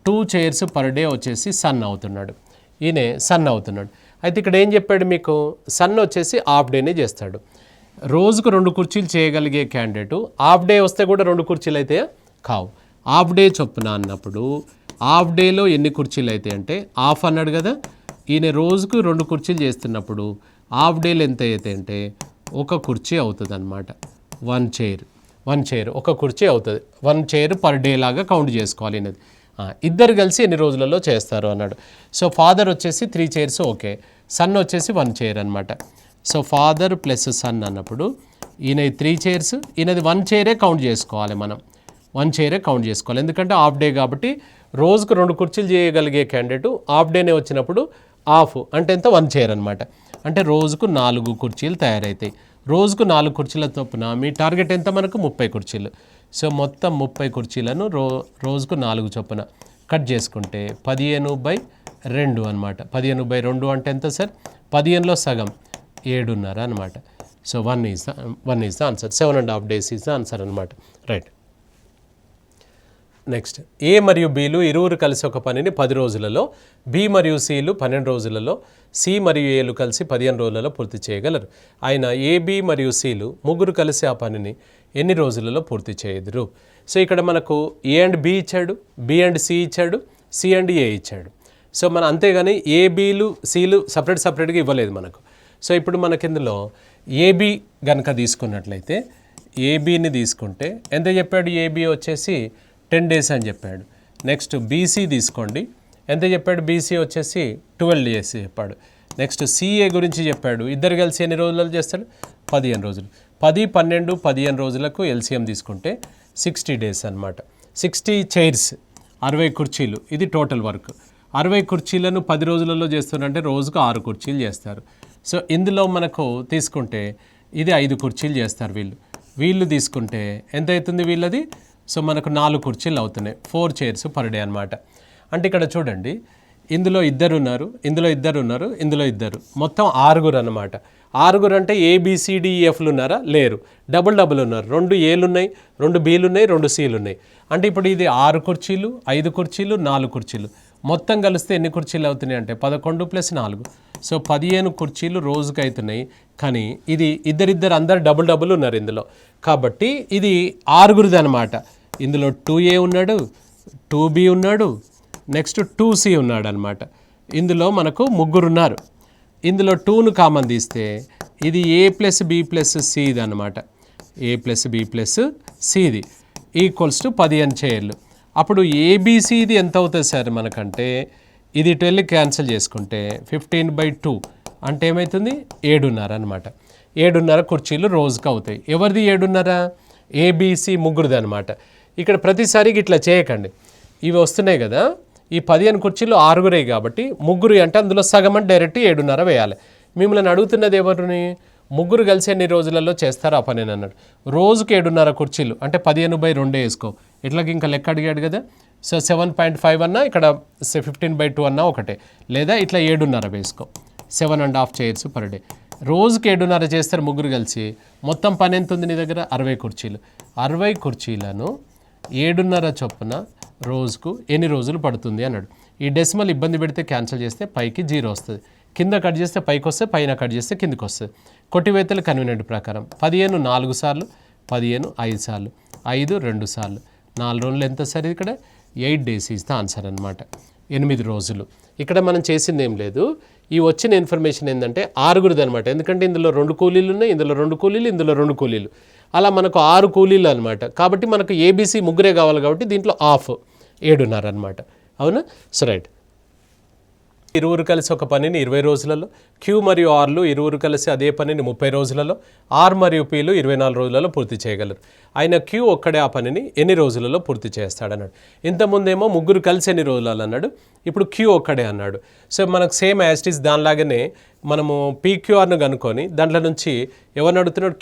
2 చైర్స్ పర్ డే వచ్చేసి సన్ అవుతున్నాడు. ఈయనే సన్ అవుతున్నాడు. అయితే ఇక్కడ ఏం చెప్పాడు మీకు, సన్ వచ్చేసి హాఫ్ డేనే చేస్తాడు. రోజుకు 2 కుర్చీలు చేయగలిగే క్యాండిడేటు హాఫ్ డే వస్తే కూడా 2 కుర్చీలు అయితే కావు. హాఫ్ డే చొప్పున అన్నప్పుడు హాఫ్ డేలో ఎన్ని కుర్చీలు అయితే అంటే హాఫ్ అన్నాడు కదా. ఈయన రోజుకు 2 కుర్చీలు చేస్తున్నప్పుడు హాఫ్ డేలు ఎంత అయితే అంటే 1 కుర్చీ అవుతుంది అనమాట. 1 చైర్ ఒక కుర్చీ అవుతుంది. 1 చైర్ పర్ డే లాగా కౌంట్ చేసుకోవాలి అనేది. ఇద్దరు కలిసి ఎన్ని రోజులలో చేస్తారు అన్నాడు. సో ఫాదర్ వచ్చేసి 3 చైర్స్ ఓకే, సన్ వచ్చేసి 1 చైర్ అనమాట. సో ఫాదర్ ప్లస్ సన్ అన్నప్పుడు ఈయన 3 చైర్స్, ఈయనది 1 చైరే కౌంట్ చేసుకోవాలి మనం. 1 చైరే కౌంట్ చేసుకోవాలి, ఎందుకంటే హాఫ్ డే కాబట్టి. రోజుకు 2 కుర్చీలు చేయగలిగే క్యాండిడేట్ హాఫ్ డేనే వచ్చినప్పుడు హాఫ్ అంటే ఎంత, 1 చైర్ అనమాట. అంటే రోజుకు 4 కుర్చీలు తయారవుతాయి. రోజుకు 4 కుర్చీల చొప్పున మీ టార్గెట్ ఎంత మనకు 30 కుర్చీలు. సో మొత్తం 30 కుర్చీలను రోజుకు 4 చొప్పున కట్ చేసుకుంటే 15/2 అనమాట. 15/2 అంటే ఎంత సార్, 15లో సగం 7.5 అనమాట. So 1 is the answer. 7.5 days is the answer అనమాట. రైట్. నెక్స్ట్, ఏ మరియు బీలు ఇరువురు కలిసి ఒక పనిని 10 రోజులలో, బి మరియు సిలు 12 రోజులలో, సి మరియు ఏలు కలిసి 15 రోజులలో పూర్తి చేయగలరు. ఆయన ఏబి మరియు సిలు ముగ్గురు కలిసి ఆ పనిని ఎన్ని రోజులలో పూర్తి చేయదురు? సో ఇక్కడ మనకు ఏ అండ్ బి ఇచ్చాడు, బి అండ్ సి ఇచ్చాడు, సి అండ్ ఏ ఇచ్చాడు. సో మన అంతేగాని ఏబీలు సిలు సపరేట్గా ఇవ్వలేదు మనకు. సో ఇప్పుడు మనకి ఇందులో ఏబి కనుక తీసుకున్నట్లయితే, ఏబిని తీసుకుంటే ఎంత చెప్పాడు, ఏబి వచ్చేసి 10 days అని చెప్పాడు. నెక్స్ట్ బీసీ తీసుకోండి, ఎంత చెప్పాడు, బీసీ వచ్చేసి 12 days చెప్పాడు. నెక్స్ట్ సిఏ గురించి చెప్పాడు, ఇద్దరు కలిసి ఎన్ని రోజులలో చేస్తాడు, 15 రోజులు. 10, 12, 15 రోజులకు ఎల్సిఎం తీసుకుంటే 60 డేస్ అనమాట. 60 చైర్స్, 60 కుర్చీలు, ఇది టోటల్ వర్క్. 60 కుర్చీలను 10 రోజులలో చేస్తున్నారంటే రోజుకు 6 కుర్చీలు చేస్తారు. సో ఇందులో మనకు తీసుకుంటే ఇది 5 కుర్చీలు చేస్తారు వీళ్ళు తీసుకుంటే ఎంత అవుతుంది వీళ్ళది? సో మనకు 4 కుర్చీలు అవుతున్నాయి, 4 చైర్స్ పర్ డే అనమాట. అంటే ఇక్కడ చూడండి, ఇందులో ఇద్దరు ఉన్నారు, ఇందులో ఇద్దరు, మొత్తం 6 అనమాట. 6 అంటే ABCDEFలు ఉన్నారా? లేరు. డబుల్ ఉన్నారు. 2 Aలు ఉన్నాయి, 2 Bలు ఉన్నాయి, 2 Cలు ఉన్నాయి. అంటే ఇప్పుడు ఇది 6 కుర్చీలు, 5 కుర్చీలు, 4 కుర్చీలు, మొత్తం కలిస్తే ఎన్ని కుర్చీలు అవుతున్నాయి అంటే 11 + 4, సో 15 కుర్చీలు రోజుకి అవుతున్నాయి. కానీ ఇది ఇద్దరిద్దరు అందరు డబుల్ ఉన్నారు ఇందులో, కాబట్టి ఇది 6 అనమాట. ఇందులో 2A ఉన్నాడు, 2B ఉన్నాడు, నెక్స్ట్ 2C ఉన్నాడు అనమాట. ఇందులో మనకు 3 ఉన్నారు. ఇందులో 2ను కామన్ తీస్తే ఇది A + B + C ఇది అనమాట. A + B + C ఇది ఈక్వల్స్ టు 15 చైర్లు. అప్పుడు ABCది ఎంత అవుతుంది సార్ మనకంటే, ఇది ఇటు వెళ్ళి క్యాన్సిల్ చేసుకుంటే 15/2 అంటే ఏమవుతుంది? 7.5 అనమాట. 7.5 కుర్చీలు రోజుకి అవుతాయి. ఎవరిది 7.5? ABC ముగ్గురిది అనమాట. ఇక్కడ ప్రతిసారి ఇట్లా చేయకండి, ఇవి వస్తున్నాయి కదా, ఈ 15 కుర్చీలు 6 కాబట్టి 3 అంటే అందులో సగం అంటే డైరెక్ట్ 7.5 వేయాలి. మిమ్మల్ని అడుగుతున్నది ఎవరిని? 3 కలిసి ఎన్ని రోజులలో చేస్తారు ఆ పని అన్నాడు. రోజుకి 7.5 కుర్చీలు అంటే 15/2 వేసుకో. ఇట్లాకి ఇంకా లెక్క అడిగాడు కదా, సో 7.5 అన్నా ఇక్కడ 15/2 అన్నా ఒకటే, లేదా ఇట్లా 7.5 వేసుకో. 7.5 చైర్స్ పర్ డే. రోజుకి 7.5 చేస్తారు 3 కలిసి. మొత్తం పని ఎంత ఉంది నీ దగ్గర? 60 కుర్చీలు. 60 కుర్చీలను 7.5 చొప్పున రోజుకు ఎన్ని రోజులు పడుతుంది అన్నాడు. ఈ డెసిమల్ ఇబ్బంది పెడితే క్యాన్సిల్ చేస్తే పైకి 0 వస్తుంది, కింద కట్ చేస్తే పైకి వస్తే, పైన కట్ చేస్తే కిందికి వస్తుంది. కొట్టివేతలు కన్వీనియంట్ ప్రకారం 15 4 సార్లు, 15 5 సార్లు, 5 2 సార్లు, 4 రోజులు ఎంత సార్? ఇక్కడ 8 days ఈజ్ ద ఆన్సర్ అనమాట. 8 రోజులు. ఇక్కడ మనం చేసింది ఏం లేదు, ఈ వచ్చిన ఇన్ఫర్మేషన్ ఏంటంటే 6 అనమాట. ఎందుకంటే ఇందులో 2 కూలీలు ఉన్నాయి, ఇందులో 2 కూలీలు, ఇందులో 2 కూలీలు, అలా మనకు 6 కూలీలు అనమాట. కాబట్టి మనకు ABC 3 కావాలి కాబట్టి దీంట్లో హాఫ్ 7.5 అనమాట. అవునా? So right. ఇరువురు కలిసి ఒక పనిని 20 రోజులలో, Q మరియు Rలు ఇరువురు కలిసి అదే పనిని 30 రోజులలో, R మరియు Pలు 24 రోజులలో పూర్తి చేయగలరు. ఆయన Q ఒక్కడే ఆ పనిని ఎన్ని రోజులలో పూర్తి చేస్తాడన్నాడు. ఇంతకుముందేమో 3 కలిసి ఎన్ని రోజులలో అన్నాడు, ఇప్పుడు Q ఒక్కడే అన్నాడు. సో మనకు సేమ్ యాజ్ ఇట్ ఈస్ దానిలాగానే మనము PQRను కనుక్కొని దాంట్లో నుంచి ఎవరిని అడుగుతున్నాడు?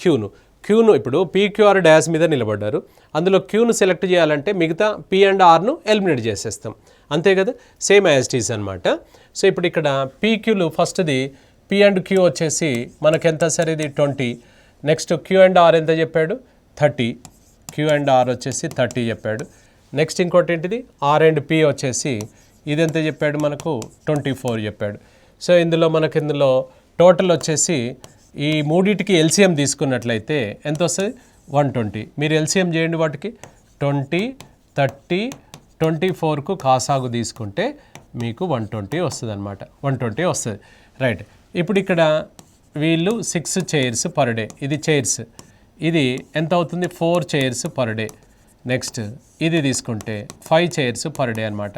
క్యూను ఇప్పుడు PQR డాష్ మీద నిలబడ్డారు, అందులో Qను సెలెక్ట్ చేయాలంటే మిగతా P అండ్ Rను ఎలిమినేట్ చేసేస్తాం, అంతే కదా, సేమ్ యాజ్ ఇట్ ఈస్ అనమాట. సో ఇప్పుడు ఇక్కడ PQలు ఫస్ట్ది P అండ్ Q వచ్చేసి మనకెంత సరే ఇది 20, నెక్స్ట్ Q అండ్ R ఎంత చెప్పాడు? 30, Q అండ్ R వచ్చేసి 30 చెప్పాడు. నెక్స్ట్ ఇంకోటి ఏంటిది? R అండ్ P వచ్చేసి ఇది ఎంత చెప్పాడు మనకు? 24 చెప్పాడు. సో ఇందులో టోటల్ వచ్చేసి ఈ మూడింటికి LCM తీసుకున్నట్లయితే ఎంత వస్తుంది? 120. మీరు LCM చేయండి వాటికి. 20, 30, 24కు కాసాగు తీసుకుంటే మీకు 120 వస్తుంది అనమాట. 120 వస్తుంది. రైట్. ఇప్పుడు ఇక్కడ వీళ్ళు 6 చైర్స్ పర్ డే, ఇది చైర్స్, ఇది ఎంత అవుతుంది? 4 చైర్స్ పర్ డే. నెక్స్ట్ ఇది తీసుకుంటే 5 చైర్స్ పర్ డే అనమాట.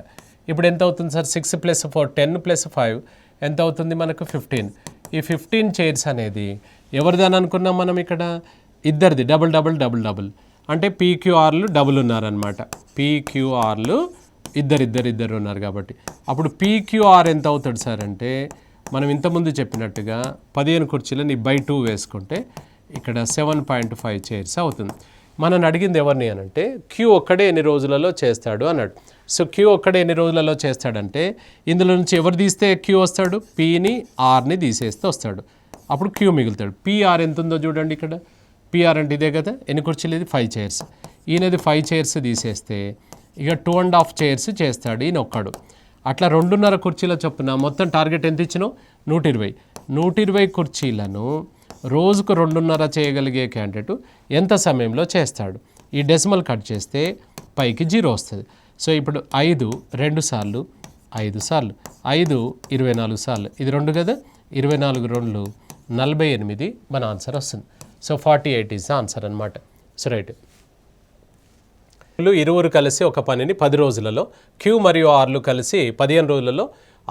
ఇప్పుడు ఎంత అవుతుంది సార్? 6 + 4 10 + 5 ఎంత అవుతుంది మనకు? 15. ఈ 15 చైర్స్ అనేది ఎవరిదని అనుకున్నాం మనం? ఇక్కడ ఇద్దరిది, డబుల్ అంటే PQRలు డబుల్ ఉన్నారనమాట. PQRలు ఇద్దరు ఉన్నారు కాబట్టి అప్పుడు PQR ఎంత అవుతాడు సార్ అంటే, మనం ఇంతకుముందు చెప్పినట్టుగా 15 కుర్చీలను 2 వేసుకుంటే ఇక్కడ 7.5 చైర్స్ అవుతుంది. మనం అడిగింది ఎవరిని అనంటే Q ఒక్కడే ఎన్ని రోజులలో చేస్తాడు అన్నాడు. సో Q ఒక్కడే ఎన్ని రోజులలో చేస్తాడంటే ఇందులో నుంచి ఎవరు తీస్తే Q వస్తాడు? Pని Rని తీసేస్తే వస్తాడు, అప్పుడు Q మిగులుతాడు. PR ఎంత ఉందో చూడండి ఇక్కడ. PR అంటే ఇదే కదా, ఎన్ని కుర్చీలు? ఇది 5 చైర్స్. ఈయనది 5 చైర్స్ తీసేస్తే ఇక 2.5 చైర్స్ చేస్తాడు ఈయన ఒక్కడు. అట్లా 2.5 కుర్చీల చొప్పున మొత్తం టార్గెట్ ఎంత ఇచ్చినావు? 120 కుర్చీలను రోజుకు 2.5 చేయగలిగే క్యాండిడేట్ ఎంత సమయంలో చేస్తాడు? ఈ డెసిమల్ కట్ చేస్తే పైకి 0 వస్తుంది. సో ఇప్పుడు 5 2 సార్లు 5 సార్లు 5 24 సార్లు, ఇది 2 కదా, 24 2 48 మన ఆన్సర్ వస్తుంది. సో 48 ఈజ్ ఆన్సర్ అనమాట. So right. ఇరువురు కలిసి ఒక పనిని 10 రోజులలో, Q మరియు Rలు కలిసి 15 రోజులలో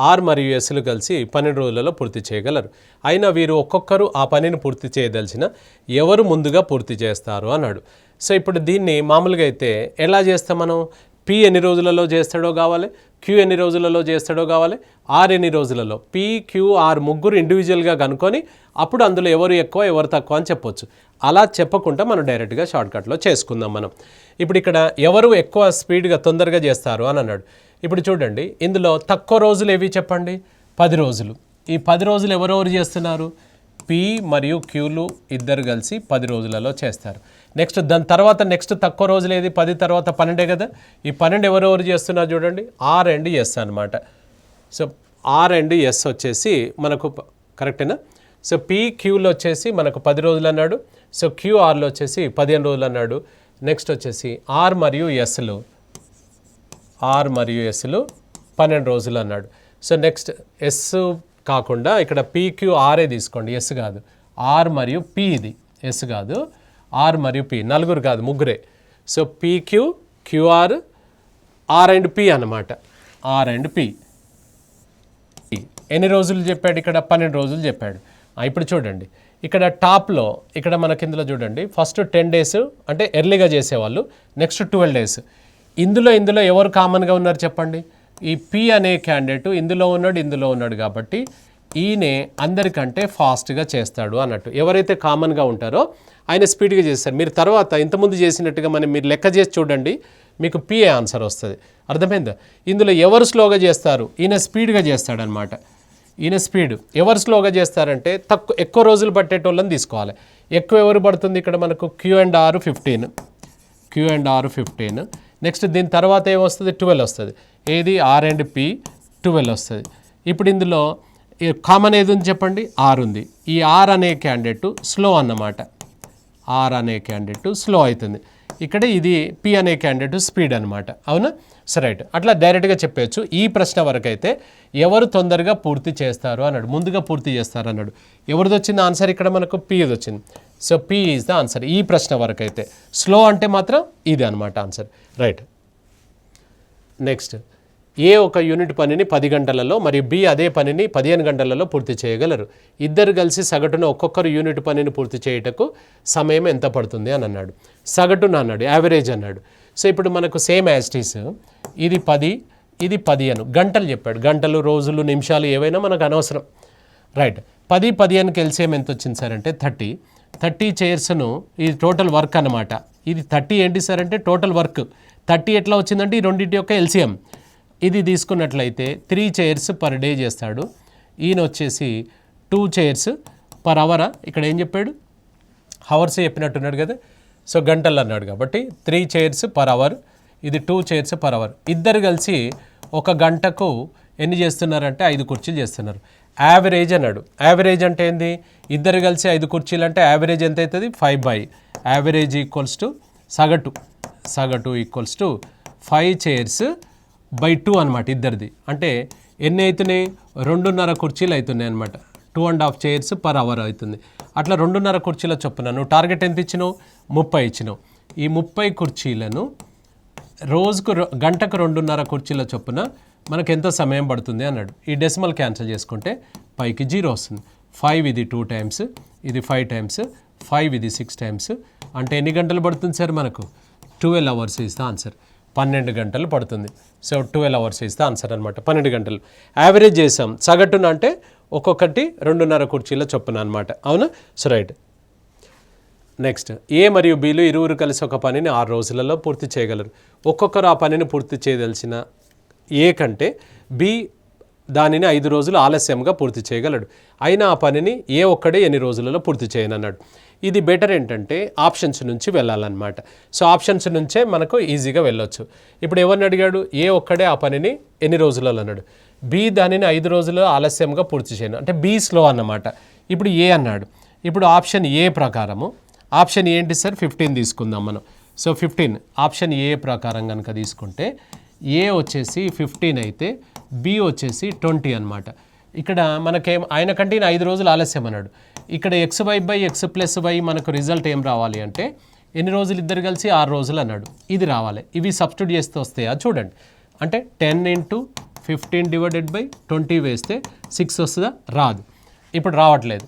ఆర్ మరియు ఎస్లు కలిసి 12 రోజులలో పూర్తి చేయగలరు. అయినా వీరు ఒక్కొక్కరు ఆ పనిని పూర్తి చేయదలిచిన ఎవరు ముందుగా పూర్తి చేస్తారు అన్నాడు. సో ఇప్పుడు దీన్ని మామూలుగా అయితే ఎలా చేస్తాం మనం? పి ఎన్ని రోజులలో చేస్తాడో కావాలి, క్యూ ఎన్ని రోజులలో చేస్తాడో కావాలి, ఆర్ ఎన్ని రోజులలో. పి, క్యూ, ఆర్ ముగ్గురు ఇండివిజువల్గా కనుక్కొని అప్పుడు అందులో ఎవరు ఎక్కువ ఎవరు తక్కువ అని చెప్పొచ్చు. అలా చెప్పకుండా మనం డైరెక్ట్గా షార్ట్కట్లో చేసుకుందాం మనం. ఇప్పుడు ఇక్కడ ఎవరు ఎక్కువ స్పీడ్గా తొందరగా చేస్తారు అని అన్నాడు. ఇప్పుడు చూడండి, ఇందులో తక్కువ రోజులు ఏవి చెప్పండి? 10 రోజులు. ఈ 10 రోజులు ఎవరెవరు చేస్తున్నారు? పి మరియు క్యూలు ఇద్దరు కలిసి 10 రోజులలో చేస్తారు. నెక్స్ట్ దాని తర్వాత నెక్స్ట్ తక్కువ రోజులు ఏది? 10 తర్వాత 12 కదా. ఈ 12 ఎవరెవరు చేస్తున్నారు చూడండి, ఆర్ అండ్ ఎస్ అనమాట. సో ఆర్ అండ్ ఎస్ వచ్చేసి మనకు కరెక్టేనా? సో పి క్యూలో వచ్చేసి మనకు 10 రోజులు అన్నాడు. సో క్యూఆర్లో వచ్చేసి 15 రోజులు అన్నాడు. నెక్స్ట్ వచ్చేసి ఆర్ మరియు ఎస్లు 12 రోజులు అన్నాడు. సో నెక్స్ట్ ఎస్ కాకుండా ఇక్కడ పీక్యూఆర్ఏ తీసుకోండి, ఎస్ కాదు, ఆర్ మరియు పి. ఇది ఎస్ కాదు, ఆర్ మరియు పి. నలుగురు కాదు, ముగ్గురే. So PQ, QR, R and P అన్నమాట. ఆర్ అండ్ పి ఎన్ని రోజులు చెప్పాడు? ఇక్కడ 12 రోజులు చెప్పాడు. ఇప్పుడు చూడండి, ఇక్కడ టాప్లో ఇక్కడ మనకి ఇందులో చూడండి, ఫస్ట్ 10 డేస్ అంటే ఎర్లీగా చేసేవాళ్ళు, నెక్స్ట్ 12 డేస్. ఇందులో ఎవరు కామన్గా ఉన్నారు చెప్పండి? ఈ పి అనే క్యాండిడేట్ ఇందులో ఉన్నాడు కాబట్టి ఈయనే అందరికంటే ఫాస్ట్గా చేస్తాడు అన్నట్టు. ఎవరైతే కామన్గా ఉంటారో ఆయన స్పీడ్గా చేస్తారు. మీరు తర్వాత ఇంతకుముందు చేసినట్టుగా మీరు లెక్క చేసి చూడండి, మీకు పిఏ ఆన్సర్ వస్తుంది. అర్థమైందా? ఇందులో ఎవరు స్లోగా చేస్తారు? ఈయన స్పీడ్గా చేస్తాడనమాట. ఈయన స్పీడ్. ఎవరు స్లోగా చేస్తారంటే ఎక్కువ రోజులు పట్టేటోళ్ళని తీసుకోవాలి. ఎక్కువ ఎవరు పడుతుంది ఇక్కడ మనకు? Q and are 15. నెక్స్ట్ దీని తర్వాత ఏమొస్తుంది? 12 వస్తుంది. ఏది? ఆర్ అండ్ పి 12 వస్తుంది. ఇప్పుడు ఇందులో కామన్ ఏది ఉంది చెప్పండి? ఆర్ ఉంది. ఈ ఆర్ అనే క్యాండిడేట్ స్లో అన్నమాట. ఆర్ అనే క్యాండిడేట్ స్లో అవుతుంది. ఇక్కడ ఇది పి అనే క్యాండిడేట్ స్పీడ్ అనమాట. అవునా? సరే, రైట్. అట్లా డైరెక్ట్గా చెప్పచ్చు. ఈ ప్రశ్న వరకు అయితే ఎవరు తొందరగా పూర్తి చేస్తారు అన్నాడు, ముందుగా పూర్తి చేస్తారు అన్నాడు. ఎవరిది వచ్చింది ఆన్సర్? ఇక్కడ మనకు పిది వచ్చింది. So P is the answer ఈ ప్రశ్న వరకు అయితే. స్లో అంటే మాత్రం ఇది అనమాట ఆన్సర్. రైట్. నెక్స్ట్, ఏ ఒక యూనిట్ పనిని 10 గంటలలో మరియు బి అదే పనిని 15 గంటలలో పూర్తి చేయగలరు. ఇద్దరు కలిసి సగటున ఒక్కొక్కరు యూనిట్ పనిని పూర్తి చేయుటకు సమయం ఎంత పడుతుంది అని అన్నాడు. సగటున అన్నాడు, యావరేజ్ అన్నాడు. సో ఇప్పుడు మనకు సేమ్ యాస్టీస్, ఇది 10, ఇది 15 గంటలు చెప్పాడు. గంటలు, రోజులు, నిమిషాలు ఏవైనా మనకు అనవసరం. రైట్. 10, 15కి ఎల్సిఎం ఎంత వచ్చింది సార్ అంటే 30 చైర్స్ను, ఇది టోటల్ వర్క్ అనమాట. ఇది 30 ఏంటి సార్ అంటే టోటల్ వర్క్. 30 ఎట్లా వచ్చిందంటే ఈ రెండింటి యొక్క ఎల్సిఎం. ఇది తీసుకున్నట్లయితే 3 చైర్స్ పర్ డే చేస్తాడు. ఈయన వచ్చేసి 2 చైర్స్ పర్ అవరా. ఇక్కడ ఏం చెప్పాడు? హవర్స్ చెప్పినట్టున్నాడు కదా. సో గంటలు అన్నాడు కాబట్టి 3 చైర్స్ పర్ అవర్, ఇది 2 చైర్స్ పర్ అవర్. ఇద్దరు కలిసి ఒక గంటకు ఎన్ని చేస్తున్నారంటే 5 కుర్చీలు చేస్తున్నారు. యావరేజ్ అన్నాడు. యావరేజ్ అంటే ఏంది? ఇద్దరు కలిసి 5 కుర్చీలు అంటే యావరేజ్ ఎంత అవుతుంది? 5/. యావరేజ్ ఈక్వల్స్ టు సగటు ఈక్వల్స్ టు 5 చైర్స్ బై 2 అనమాట ఇద్దరిది. అంటే ఎన్ని అవుతున్నాయి? 2.5 కుర్చీలు అవుతున్నాయి అనమాట. 2.5 చైర్స్ పర్ అవర్ అవుతుంది. అట్లా 2.5 కుర్చీల చొప్పున నువ్వు టార్గెట్ ఎంత ఇచ్చినావు? 30 ఇచ్చినావు. ఈ 30 కుర్చీలను రోజుకు గంటకు 2.5 కుర్చీల చొప్పున మనకు ఎంత సమయం పడుతుంది అన్నాడు. ఈ డెసిమల్ క్యాన్సిల్ చేసుకుంటే పైకి 0 వస్తుంది. 5 ఇది 2 టైమ్స్, ఇది 5 టైమ్స్, 5 ఇది 6 టైమ్స్. అంటే ఎన్ని గంటలు పడుతుంది సార్ మనకు? 12 అవర్స్ ఇస్ ద ఆన్సర్. 12 గంటలు పడుతుంది. So 12 hours is the answer అనమాట. 12 గంటలు యావరేజ్ చేసాం. సగటున అంటే ఒక్కొక్కటి 2.5 కుర్చీల చొప్పున అనమాట. అవునా? So right. నెక్స్ట్, ఏ మరియు బిలు ఇరువురు కలిసి ఒక పనిని 6 రోజులలో పూర్తి చేయగలరు. ఒక్కొక్కరు ఆ పనిని పూర్తి చేయదలిచిన ఏ కంటే బి దానిని 5 రోజులు ఆలస్యంగా పూర్తి చేయగలడు. అయినా ఆ పనిని ఏ ఒక్కడే ఎన్ని రోజులలో పూర్తి చేయనన్నాడు. ఇది బెటర్ ఏంటంటే ఆప్షన్స్ నుంచి వెళ్ళాలన్నమాట. సో ఆప్షన్స్ నుంచే మనకు ఈజీగా వెళ్ళొచ్చు. ఇప్పుడు ఎవరిని అడిగాడు? ఏ ఒక్కడే ఆ పనిని ఎన్ని రోజులలో అన్నాడు. బి దానిని 5 రోజులు ఆలస్యంగా పూర్తి చేయను అంటే బి స్లో అన్నమాట. ఇప్పుడు ఏ అన్నాడు. ఇప్పుడు ఆప్షన్ ఏ ప్రకారము, ఆప్షన్ ఏంటి సార్? 15 తీసుకుందాం మనం. సో 15 ఆప్షన్ ఏ ప్రకారం కనుక తీసుకుంటే ఏ వచ్చేసి 15 అయితే బి వచ్చేసి 20 అనమాట. ఇక్కడ మనకేం ఆయన కంటే 5 రోజులు ఆలస్యం అన్నాడు. ఇక్కడ xy/x+y మనకు రిజల్ట్ ఏం రావాలి అంటే ఎన్ని రోజులు ఇద్దరు కలిసి 6 రోజులు అన్నాడు. ఇది రావాలి. ఇవి సబ్స్టిట్యూట్ చేస్తే వస్తాయా చూడండి. అంటే 10 × 15/20 వేస్తే 6 వస్తుందా? రాదు. ఇప్పుడు రావట్లేదు,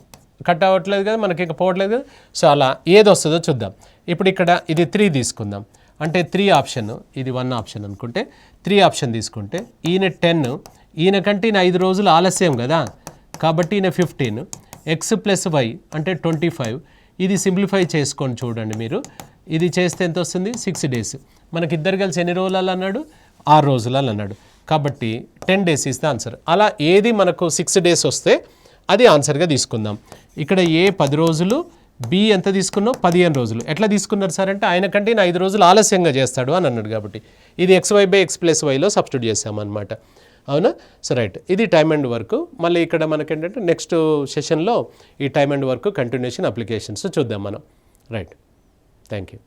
కట్ అవ్వట్లేదు కదా, మనకి ఇంకా పోవట్లేదు కదా. సో అలా ఏది వస్తుందో చూద్దాం. ఇప్పుడు ఇక్కడ ఇది 3 తీసుకుందాం. అంటే 3 ఆప్షన్, ఇది 1 ఆప్షన్ అనుకుంటే 3 ఆప్షన్ తీసుకుంటే ఈయన 10, ఈయన కంటే ఈయన 5 రోజులు ఆలస్యం కదా, కాబట్టి ఈయన 15, x + y అంటే 25. ఇది సింప్లిఫై చేసుకొని చూడండి మీరు. ఇది చేస్తే ఎంత వస్తుంది? 6 days. మనకి ఇద్దరు కలిసి ఎన్ని రోజులు అన్నాడు? 6 రోజులు అన్నాడు. కాబట్టి 10 days ఇస్ ద ఆన్సర్. అలా ఏది మనకు 6 days వస్తే అది ఆన్సర్గా తీసుకుందాం. ఇక్కడ ఏ 10 రోజులు, బి ఎంత తీసుకున్నావు? 15 రోజులు. ఎట్లా తీసుకున్నారు సార్ అంటే ఆయన కంటే 5 రోజులు ఆలస్యంగా చేస్తాడు అని అన్నాడు. కాబట్టి ఇది xy/x + yలో సబ్స్టిట్యూట్ చేసామన్నమాట. అవునా? సో రైట్, ఇది టైమ్ అండ్ వర్క్. మళ్ళీ ఇక్కడ మనకేంటంటే నెక్స్ట్ సెషన్లో ఈ time and work continuation applications చూద్దాం మనం. Right, thank you.